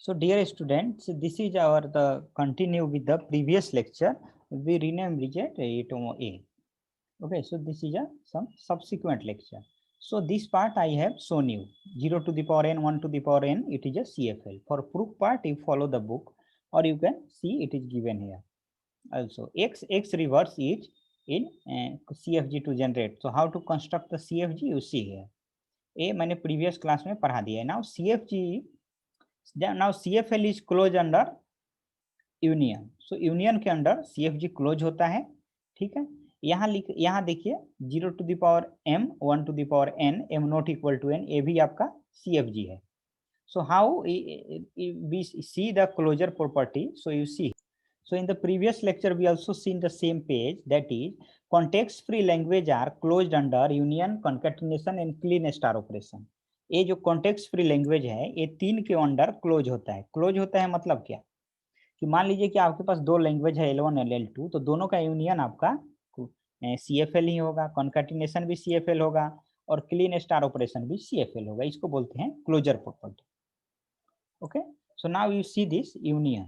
So dear students, this is our the continue with the previous lecture. We renamed it Atomo A. Okay, so this is a some subsequent lecture. So this part I have shown you 0 to the power n, 1 to the power n, it is a CFL. For proof part, you follow the book or you can see it is given here. Also, X reverse is in CFG to generate. So how to construct the CFG you see here. A मैंने previous class में पढ़ा दिया है. Now CFG, now CFL is closed under union. So union के under CFG close होता है. ठीक है, यहाँ देखिए 0 to the power m, 1 to the power n, m not equal to n, ये भी आपका सीएफजी है. So how we see the closure property. So you see, so in the previous lecture we also seen the same page, that is context free language are closed under union, concatenation and clean star operation. ये जो context free language है ये तीन के under close होता है. Close होता है मतलब क्या कि मान लीजिए कि आपके पास दो लैंग्वेज है L1 और L2, तो दोनों का यूनियन आपका CFL ही होगा, कॉन्कैटिनेशन भी CFL होगा और क्लीन स्टार ऑपरेशन भी CFL होगा. इसको बोलते हैं closure property. Okay, so now you see this union.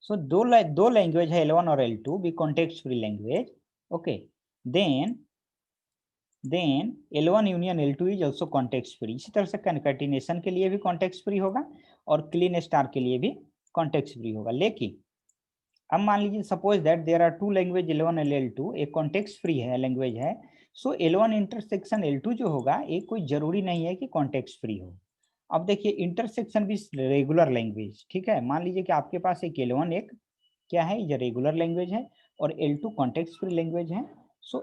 So दो लैंग्वेज है L1 और L2 भी context free language. Okay, then L1 union L2 is also context free. इसी तरह से कॉन्कैटिनेशन के लिए भी कॉन्टेक्स्ट फ्री होगा और क्लीन स्टार के लिए भी कॉन्टेक्स्ट फ्री होगा. लेकिन अब मान लीजिए suppose that there are two language L1 और L2, एक कॉन्टेक्स्ट फ्री है लैंग्वेज है. सो L1 इंटरसेक्शन L2 जो होगा ये कोई जरूरी नहीं है कि कॉन्टेक्स्ट फ्री हो. अब देखिए इंटरसेक्शन भी रेगुलर लैंग्वेज. ठीक है, मान लीजिए कि आपके पास एक L1 एक क्या है, ये रेगुलर लैंग्वेज है और L2 कॉन्टेक्स्ट फ्री लैंग्वेज है. सो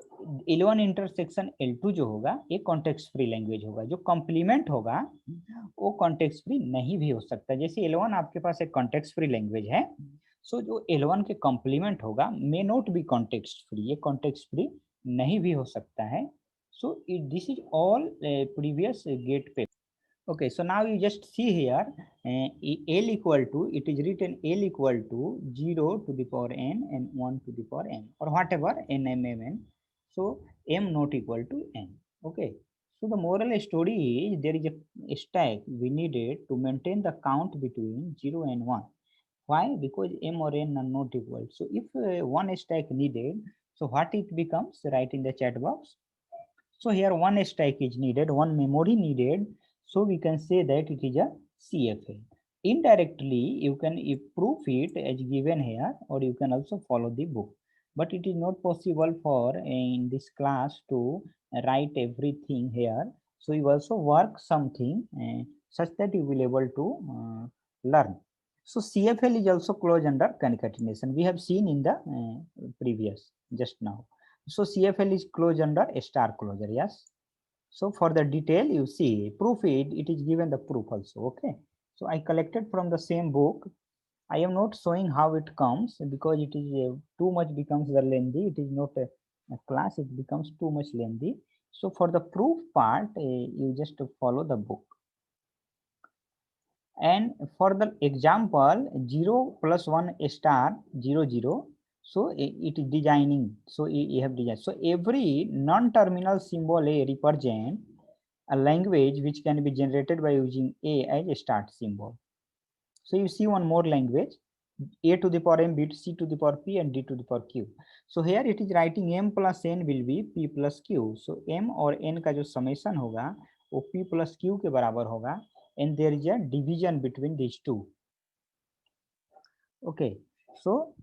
L1 इंटरसेक्शन L2 जो होगा ये कॉन्टेक्स्ट फ्री लैंग्वेज होगा. जो कॉम्प्लीमेंट होगा वो कॉन्टेक्स्ट फ्री नहीं भी हो सकता. जैसे L1 आपके पास एक कॉन्टेक्स्ट फ्री लैंग्वेज है, सो जो L1 के कॉम्प्लीमेंट होगा may not be context free, ये कॉन्टेक्स्ट फ्री नहीं भी हो सकता है. So this is all previous GATE पे. Okay, so now you just see here L equal to, it is written L equal to 0 to the power n and 1 to the power n or whatever n m m n. So m not equal to n. Okay, so the moral story is there is a stack we needed to maintain the count between 0 and 1. Why? Because m or n are not equal. So if one stack needed, so what it becomes, write in the chat box. So here one stack is needed, one memory needed. So we can say that it is a CFL. Indirectly, you can prove it as given here, or you can also follow the book. But it is not possible for in this class to write everything here. So you also work something such that you will able to learn. So CFL is also closed under concatenation. We have seen in the previous just now. So CFL is closed under a star closure. Yes. So for the detail, you see proof it is given the proof also. Okay. So I collected from the same book. I am not showing how it comes because it is too much becomes the lengthy. It is not a class. It becomes too much lengthy. So for the proof part, you just follow the book. And for the example 0 plus 1 star 0 0, so it is designing. So you have designed. So every non-terminal symbol A represent a language which can be generated by using A as a start symbol. So you see one more language, A to the power m bit, C to the power p and D to the power q. So here it is writing m plus n will be p plus q. So m और n का जो summation होगा वो p plus q के बराबर होगा. And there is a division between these two. Okay, so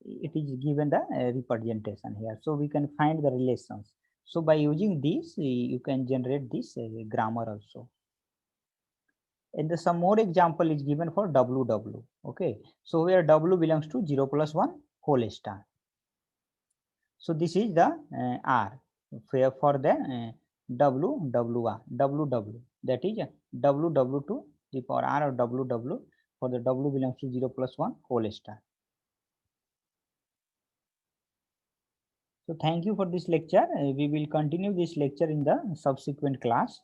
it is given the representation here. So we can find the relations. So by using this, you can generate this grammar also. And the some more example is given for WW. Okay, so where W belongs to 0 plus 1 whole star. So this is the R for the WWR, that is WW to the power R or WW for the W belongs to 0 plus 1 whole star. So thank you for this lecture. We will continue this lecture in the subsequent class.